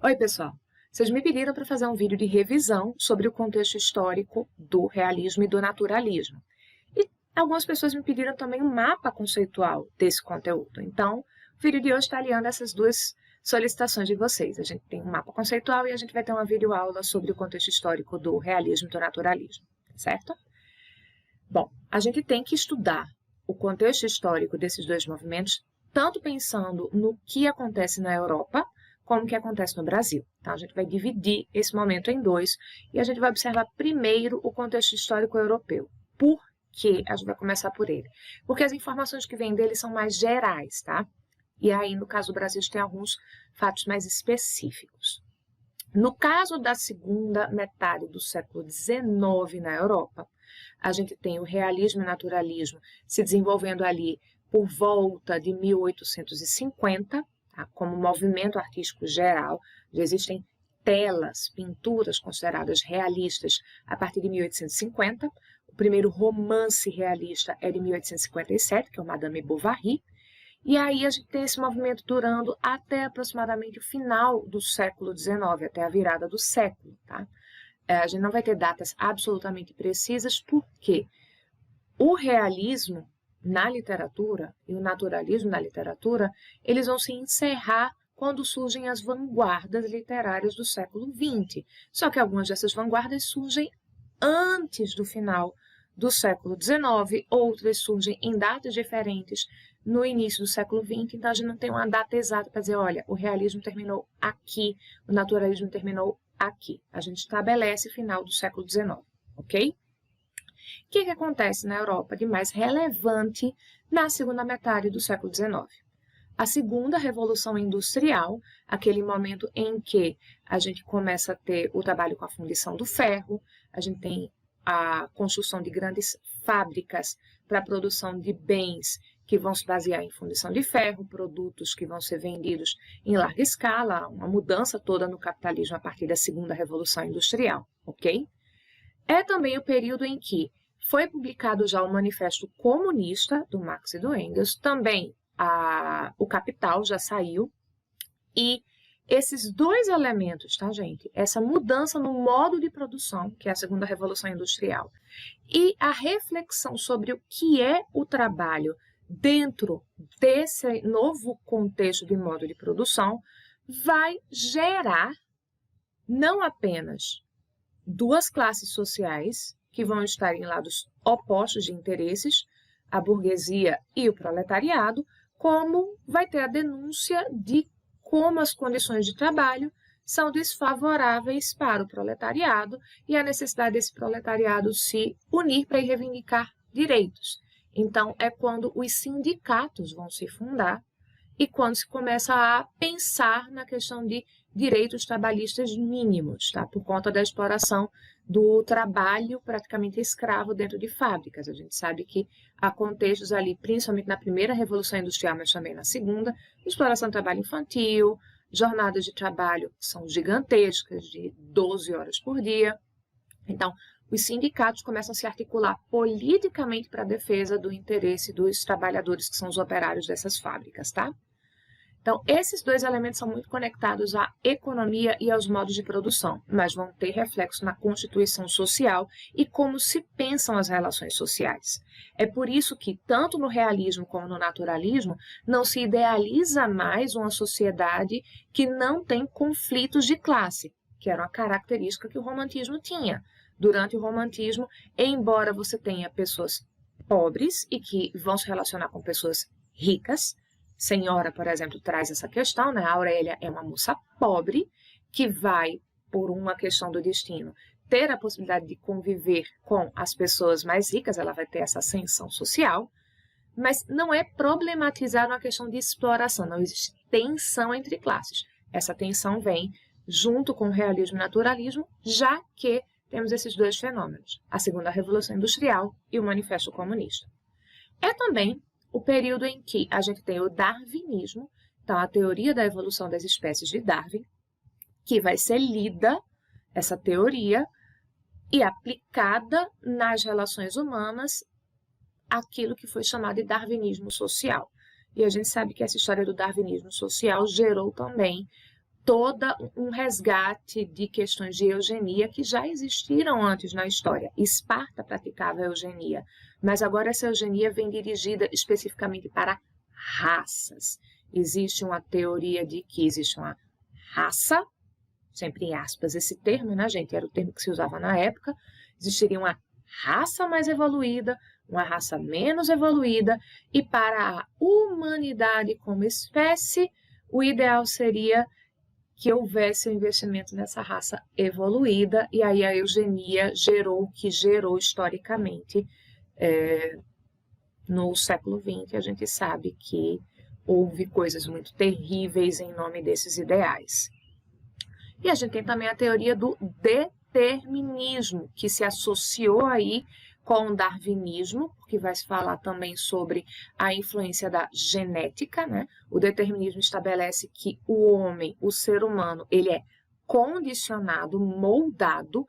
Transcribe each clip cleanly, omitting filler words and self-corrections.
Oi, pessoal! Vocês me pediram para fazer um vídeo de revisão sobre o contexto histórico do realismo e do naturalismo. E algumas pessoas me pediram também um mapa conceitual desse conteúdo. Então, o vídeo de hoje está aliando essas duas solicitações de vocês. A gente tem um mapa conceitual e a gente vai ter uma videoaula sobre o contexto histórico do realismo e do naturalismo, certo? Bom, a gente tem que estudar o contexto histórico desses dois movimentos, tanto pensando no que acontece na Europa, como que acontece no Brasil. Então, a gente vai dividir esse momento em dois e a gente vai observar primeiro o contexto histórico europeu. Por que a gente vai começar por ele? Porque as informações que vêm dele são mais gerais, tá? E aí, no caso do Brasil, tem alguns fatos mais específicos. No caso da segunda metade do século XIX na Europa, a gente tem o realismo e o naturalismo se desenvolvendo ali por volta de 1850, tá? Como movimento artístico geral. Já existem telas, pinturas consideradas realistas a partir de 1850. O primeiro romance realista é de 1857, que é o Madame Bovary. E aí a gente tem esse movimento durando até aproximadamente o final do século XIX, até a virada do século, tá? A gente não vai ter datas absolutamente precisas, porque o realismo na literatura e o naturalismo na literatura, eles vão se encerrar quando surgem as vanguardas literárias do século XX. Só que algumas dessas vanguardas surgem antes do final do século XIX, outras surgem em datas diferentes no início do século XX, então a gente não tem uma data exata para dizer, olha, o realismo terminou aqui, o naturalismo terminou aqui. A gente estabelece final do século XIX, ok? O que acontece na Europa de mais relevante na segunda metade do século XIX? A segunda revolução industrial, aquele momento em que a gente começa a ter o trabalho com a fundição do ferro, a gente tem a construção de grandes fábricas para a produção de bens que vão se basear em fundição de ferro, produtos que vão ser vendidos em larga escala, uma mudança toda no capitalismo a partir da segunda revolução industrial, ok? É também o período em que foi publicado já o Manifesto Comunista do Marx e do Engels, também o Capital já saiu, e esses dois elementos, tá, gente? Essa mudança no modo de produção, que é a segunda revolução industrial, e a reflexão sobre o que é o trabalho dentro desse novo contexto de modo de produção, vai gerar não apenas duas classes sociais que vão estar em lados opostos de interesses, a burguesia e o proletariado, como vai ter a denúncia de como as condições de trabalho são desfavoráveis para o proletariado e a necessidade desse proletariado se unir para reivindicar direitos. Então, é quando os sindicatos vão se fundar e quando se começa a pensar na questão de direitos trabalhistas mínimos, tá? Por conta da exploração do trabalho praticamente escravo dentro de fábricas. A gente sabe que há contextos ali, principalmente na primeira Revolução Industrial, mas também na segunda, exploração do trabalho infantil, jornadas de trabalho que são gigantescas, de 12 horas por dia. Então, os sindicatos começam a se articular politicamente para a defesa do interesse dos trabalhadores, que são os operários dessas fábricas, tá? Então, esses dois elementos são muito conectados à economia e aos modos de produção, mas vão ter reflexo na constituição social e como se pensam as relações sociais. É por isso que, tanto no realismo como no naturalismo, não se idealiza mais uma sociedade que não tem conflitos de classe, que era uma característica que o romantismo tinha. Durante o romantismo, embora você tenha pessoas pobres e que vão se relacionar com pessoas ricas, Senhora, por exemplo, traz essa questão, né? A Aurélia é uma moça pobre que vai, por uma questão do destino, ter a possibilidade de conviver com as pessoas mais ricas, ela vai ter essa ascensão social, mas não é problematizada uma questão de exploração, não existe tensão entre classes. Essa tensão vem junto com o realismo e o naturalismo, já que temos esses dois fenômenos, a segunda Revolução Industrial e o Manifesto Comunista. É também o período em que a gente tem o darwinismo, então a teoria da evolução das espécies de Darwin, que vai ser lida, essa teoria, e aplicada nas relações humanas, aquilo que foi chamado de darwinismo social. E a gente sabe que essa história do darwinismo social gerou também toda um resgate de questões de eugenia que já existiram antes na história. Esparta praticava a eugenia, mas agora essa eugenia vem dirigida especificamente para raças. Existe uma teoria de que existe uma raça, sempre em aspas esse termo, né, gente? Era o termo que se usava na época. Existiria uma raça mais evoluída, uma raça menos evoluída, e para a humanidade como espécie, o ideal seria que houvesse um investimento nessa raça evoluída, e aí a eugenia gerou o que gerou historicamente no século XX. A gente sabe que houve coisas muito terríveis em nome desses ideais. E a gente tem também a teoria do determinismo, que se associou aí com o darwinismo, que vai se falar também sobre a influência da genética, né? O determinismo estabelece que o homem, o ser humano, ele é condicionado, moldado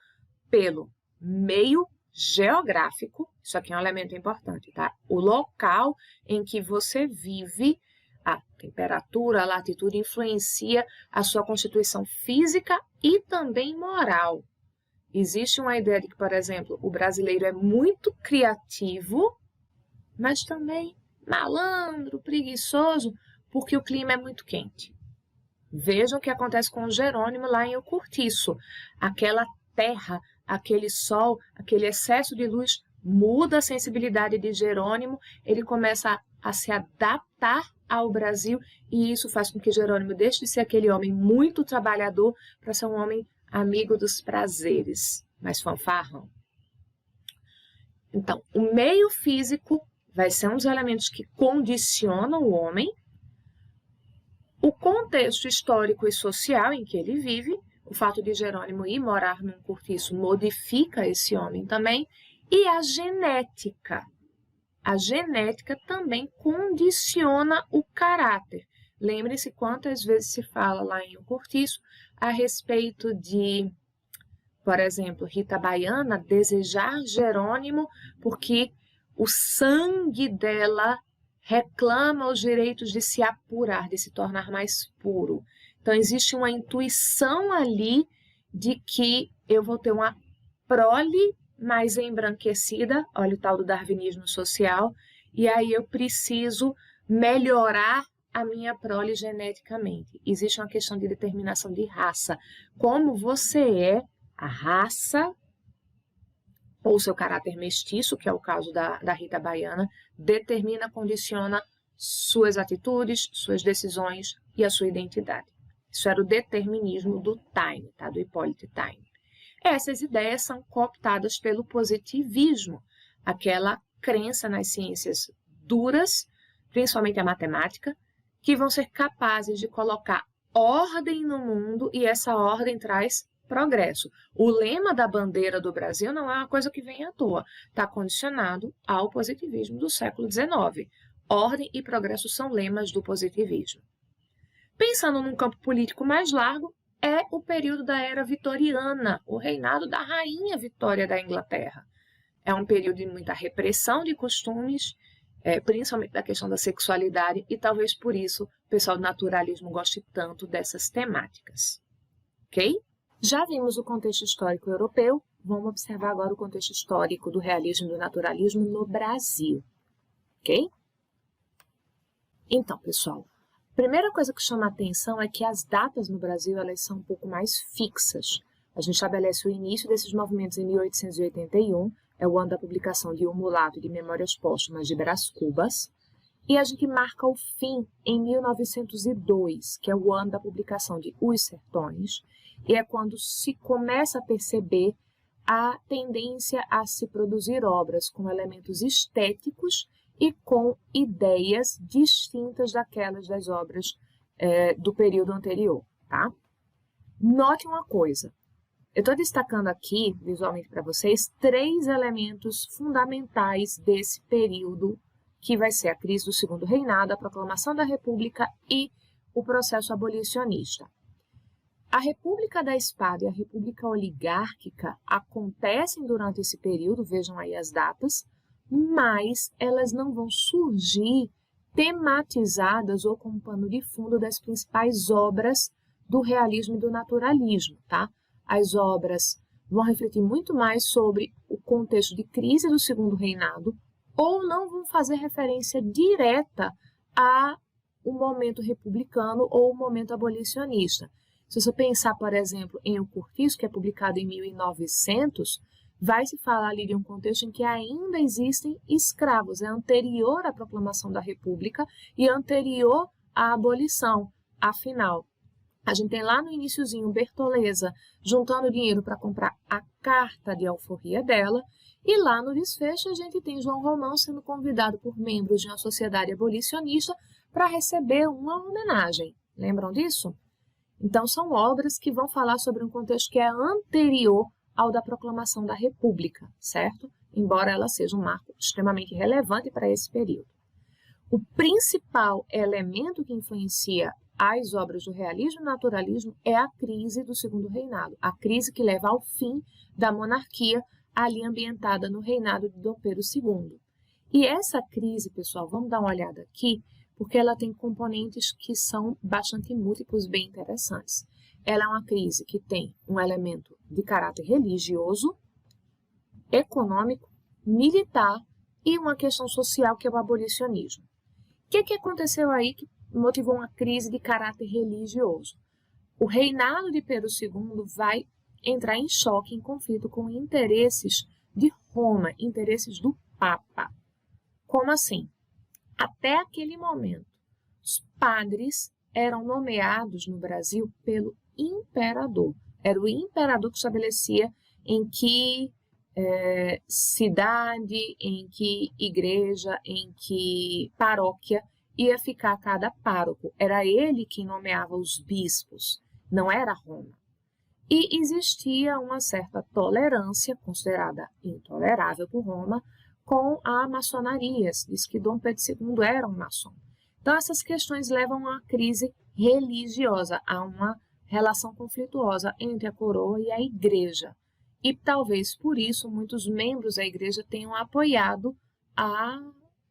pelo meio geográfico. Isso aqui é um elemento importante, tá? O local em que você vive, a temperatura, a latitude influencia a sua constituição física e também moral. Existe uma ideia de que, por exemplo, o brasileiro é muito criativo, mas também malandro, preguiçoso, porque o clima é muito quente. Vejam o que acontece com o Jerônimo lá em O Curtiço. Aquela terra, aquele sol, aquele excesso de luz muda a sensibilidade de Jerônimo, ele começa a se adaptar ao Brasil, e isso faz com que Jerônimo deixe de ser aquele homem muito trabalhador para ser um homem amigo dos prazeres, mas fanfarrão. Então, o meio físico vai ser um dos elementos que condicionam o homem, o contexto histórico e social em que ele vive, o fato de Jerônimo ir morar num cortiço modifica esse homem também, e a genética. A genética também condiciona o caráter. Lembre-se quantas vezes se fala lá em O Curtiço a respeito de, por exemplo, Rita Baiana desejar Jerônimo porque o sangue dela reclama os direitos de se apurar, de se tornar mais puro. Então, existe uma intuição ali de que eu vou ter uma prole mais embranquecida, olha o tal do darwinismo social, e aí eu preciso melhorar a minha prole geneticamente. Existe uma questão de determinação de raça. Como você é, a raça, ou seu caráter mestiço, que é o caso da Rita Baiana, determina, condiciona suas atitudes, suas decisões e a sua identidade. Isso era o determinismo do Taine, tá? Do Hippolyte Taine. Essas ideias são cooptadas pelo positivismo, aquela crença nas ciências duras, principalmente a matemática, que vão ser capazes de colocar ordem no mundo, e essa ordem traz progresso. O lema da bandeira do Brasil não é uma coisa que vem à toa, está condicionado ao positivismo do século XIX. Ordem e progresso são lemas do positivismo. Pensando num campo político mais largo, é o período da Era Vitoriana, o reinado da Rainha Vitória da Inglaterra. É um período de muita repressão de costumes, principalmente da questão da sexualidade, e talvez por isso o pessoal do naturalismo goste tanto dessas temáticas. Ok? Já vimos o contexto histórico europeu, vamos observar agora o contexto histórico do realismo e do naturalismo no Brasil. Ok? Então, pessoal, a primeira coisa que chama a atenção é que as datas no Brasil elas são um pouco mais fixas. A gente estabelece o início desses movimentos em 1881, é o ano da publicação de O Mulato e de Memórias Póstumas de Brás Cubas, e a gente marca o fim em 1902, que é o ano da publicação de Os Sertões, e é quando se começa a perceber a tendência a se produzir obras com elementos estéticos e com ideias distintas daquelas das obras do período anterior, tá? Note uma coisa, eu estou destacando aqui, visualmente para vocês, 3 elementos fundamentais desse período, que vai ser a crise do Segundo Reinado, a proclamação da República e o processo abolicionista. A República da Espada e a República Oligárquica acontecem durante esse período, vejam aí as datas, mas elas não vão surgir tematizadas ou como pano de fundo das principais obras do realismo e do naturalismo, tá? As obras vão refletir muito mais sobre o contexto de crise do Segundo Reinado ou não vão fazer referência direta a o momento republicano ou o momento abolicionista. Se você pensar, por exemplo, em O Cortiço, que é publicado em 1900, vai se falar ali de um contexto em que ainda existem escravos, é anterior à proclamação da República e anterior à abolição. Afinal, a gente tem lá no iniciozinho Bertoleza juntando dinheiro para comprar a carta de alforria dela, e lá no desfecho a gente tem João Romão sendo convidado por membros de uma sociedade abolicionista para receber uma homenagem. Lembram disso? Então, são obras que vão falar sobre um contexto que é anterior ao da proclamação da República, certo? Embora ela seja um marco extremamente relevante para esse período. O principal elemento que influencia as obras do realismo e naturalismo é a crise do Segundo Reinado, a crise que leva ao fim da monarquia ali ambientada no reinado de Dom Pedro II. E essa crise, pessoal, vamos dar uma olhada aqui, porque ela tem componentes que são bastante múltiplos, bem interessantes. Ela é uma crise que tem um elemento de caráter religioso, econômico, militar e uma questão social que é o abolicionismo. O que aconteceu aí que motivou uma crise de caráter religioso? O reinado de Pedro II vai entrar em choque, em conflito com interesses de Roma, interesses do Papa. Como assim? Até aquele momento, os padres eram nomeados no Brasil pelo imperador. Era o imperador que estabelecia em que cidade, em que igreja, em que paróquia ia ficar cada pároco. Era ele quem nomeava os bispos, não era Roma. E existia uma certa tolerância, considerada intolerável por Roma, com a maçonaria. Diz que Dom Pedro II era um maçom. Então, essas questões levam a uma crise religiosa, a uma relação conflituosa entre a coroa e a igreja. E talvez por isso muitos membros da igreja tenham apoiado a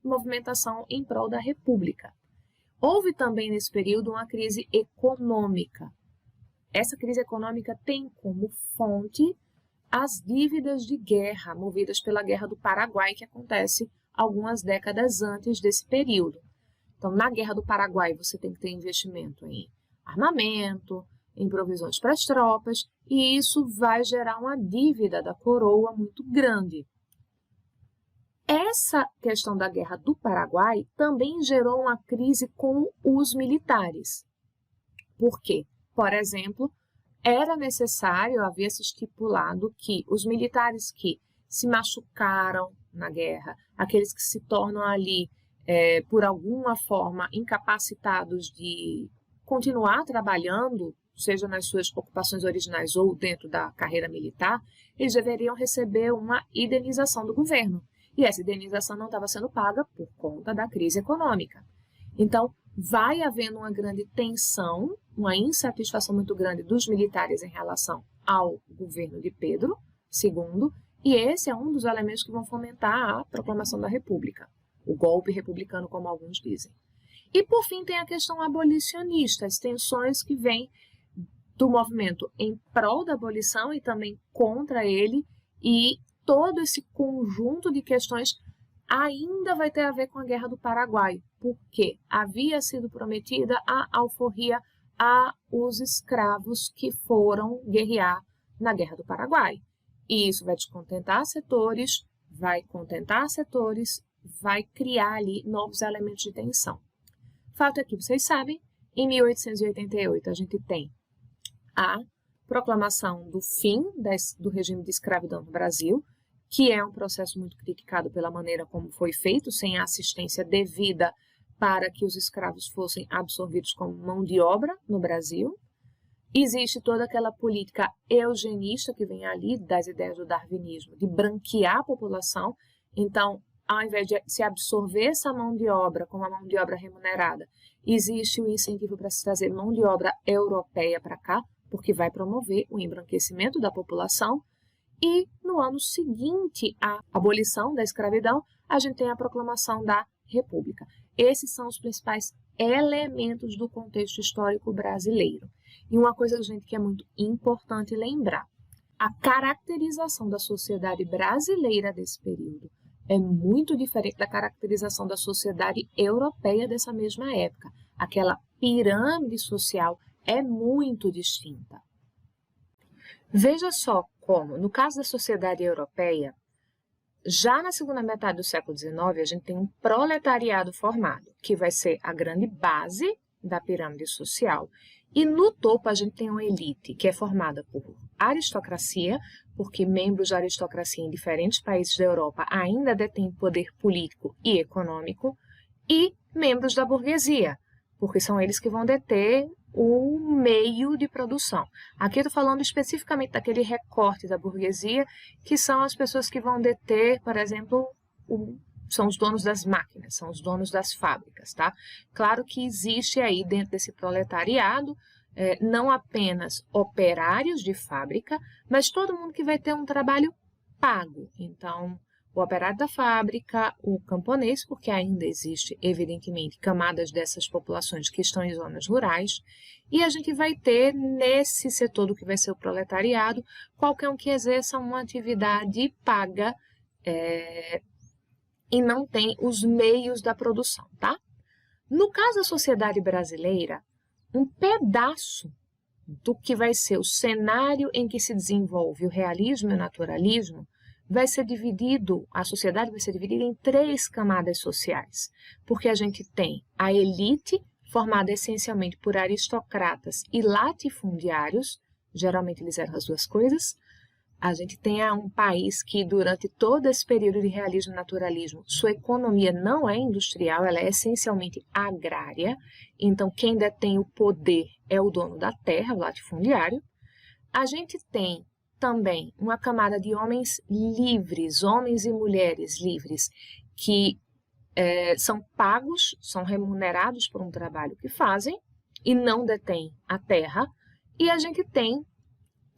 movimentação em prol da República. Houve também nesse período uma crise econômica. Essa crise econômica tem como fonte as dívidas de guerra movidas pela Guerra do Paraguai, que acontece algumas décadas antes desse período. Então, na Guerra do Paraguai, você tem que ter investimento em armamento, em provisões para as tropas, e isso vai gerar uma dívida da coroa muito grande. Essa questão da Guerra do Paraguai também gerou uma crise com os militares. Por quê? Por exemplo, era necessário, havia-se estipulado que os militares que se machucaram na guerra, aqueles que se tornam ali, por alguma forma, incapacitados de continuar trabalhando, seja nas suas ocupações originais ou dentro da carreira militar, eles deveriam receber uma indenização do governo. E essa indenização não estava sendo paga por conta da crise econômica. Então, vai havendo uma grande tensão, uma insatisfação muito grande dos militares em relação ao governo de Pedro II, e esse é um dos elementos que vão fomentar a proclamação da República, o golpe republicano, como alguns dizem. E, por fim, tem a questão abolicionista, as tensões que vêm do movimento em prol da abolição e também contra ele, e todo esse conjunto de questões ainda vai ter a ver com a Guerra do Paraguai, porque havia sido prometida a alforria aos escravos que foram guerrear na Guerra do Paraguai. E isso vai descontentar setores, vai contentar setores, vai criar ali novos elementos de tensão. Fato é que vocês sabem, em 1888 a gente tem a proclamação do fim do regime de escravidão no Brasil, que é um processo muito criticado pela maneira como foi feito, sem a assistência devida para que os escravos fossem absorvidos como mão de obra no Brasil. Existe toda aquela política eugenista que vem ali das ideias do darwinismo, de branquear a população. Então, ao invés de se absorver essa mão de obra como a mão de obra remunerada, existe o incentivo para se trazer mão de obra europeia para cá, porque vai promover o embranquecimento da população. E no ano seguinte à abolição da escravidão, a gente tem a proclamação da República. Esses são os principais elementos do contexto histórico brasileiro. E uma coisa, gente, que é muito importante lembrar, a caracterização da sociedade brasileira desse período é muito diferente da caracterização da sociedade europeia dessa mesma época. Aquela pirâmide social é muito distinta. Veja só como, no caso da sociedade europeia, já na segunda metade do século XIX, a gente tem um proletariado formado, que vai ser a grande base da pirâmide social. E no topo a gente tem uma elite, que é formada por aristocracia, porque membros da aristocracia em diferentes países da Europa ainda detêm poder político e econômico, e membros da burguesia, porque são eles que vão deter o meio de produção. Aqui eu estou falando especificamente daquele recorte da burguesia, que são as pessoas que vão deter, por exemplo, são os donos das máquinas, são os donos das fábricas, tá? Claro que existe aí dentro desse proletariado, não apenas operários de fábrica, mas todo mundo que vai ter um trabalho pago. Então, o operário da fábrica, o camponês, porque ainda existe, evidentemente, camadas dessas populações que estão em zonas rurais, e a gente vai ter, nesse setor do que vai ser o proletariado, qualquer um que exerça uma atividade paga e não tem os meios da produção, tá? No caso da sociedade brasileira, um pedaço do que vai ser o cenário em que se desenvolve o realismo e o naturalismo vai ser dividido, a sociedade vai ser dividida em 3 camadas sociais, porque a gente tem a elite, formada essencialmente por aristocratas e latifundiários, geralmente eles eram as duas coisas. A gente tem um país que, durante todo esse período de realismo e naturalismo, sua economia não é industrial, ela é essencialmente agrária. Então, quem detém o poder é o dono da terra, o latifundiário. A gente tem também uma camada de homens livres, homens e mulheres livres, que são pagos, são remunerados por um trabalho que fazem e não detêm a terra. E a gente tem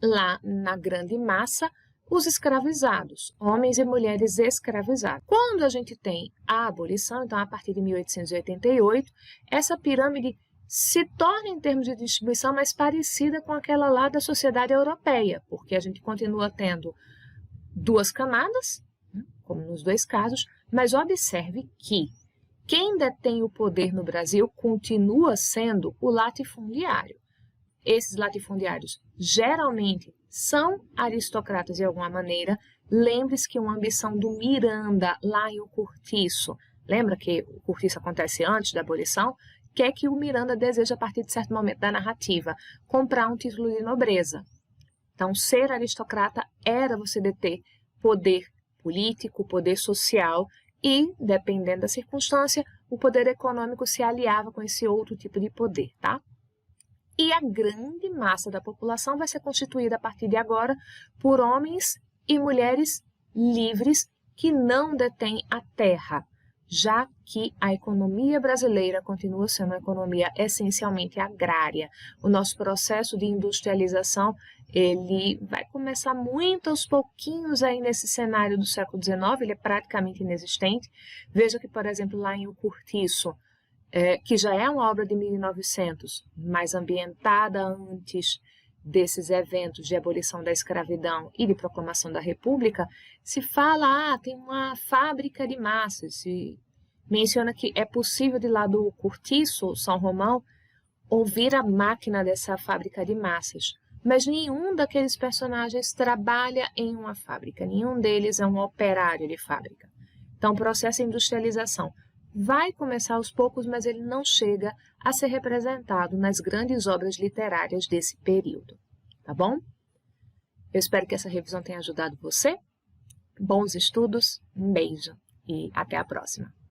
lá na grande massa, os escravizados, homens e mulheres escravizados. Quando a gente tem a abolição, então a partir de 1888, essa pirâmide se torna, em termos de distribuição, mais parecida com aquela lá da sociedade europeia, porque a gente continua tendo 2 camadas, como nos 2 casos, mas observe que quem detém o poder no Brasil continua sendo o latifundiário. Esses latifundiários geralmente são aristocratas de alguma maneira. Lembre-se que uma ambição do Miranda lá em O Cortiço, lembra que o Cortiço acontece antes da abolição? Que é que o Miranda deseja, a partir de certo momento da narrativa, comprar um título de nobreza. Então, ser aristocrata era você deter poder político, poder social e, dependendo da circunstância, o poder econômico se aliava com esse outro tipo de poder, tá? E a grande massa da população vai ser constituída a partir de agora por homens e mulheres livres que não detêm a terra, já que a economia brasileira continua sendo uma economia essencialmente agrária. O nosso processo de industrialização, ele vai começar muito aos pouquinhos aí nesse cenário do século XIX, ele é praticamente inexistente. Veja que, por exemplo, lá em O Cortiço, que já é uma obra de 1900, mas ambientada antes desses eventos de abolição da escravidão e de proclamação da República, se fala, tem uma fábrica de massas, se menciona que é possível de lá do Cortiço, São Romão, ouvir a máquina dessa fábrica de massas. Mas nenhum daqueles personagens trabalha em uma fábrica, nenhum deles é um operário de fábrica. Então, o processo de industrialização vai começar aos poucos, mas ele não chega a ser representado nas grandes obras literárias desse período, tá bom? Eu espero que essa revisão tenha ajudado você. Bons estudos, um beijo e até a próxima!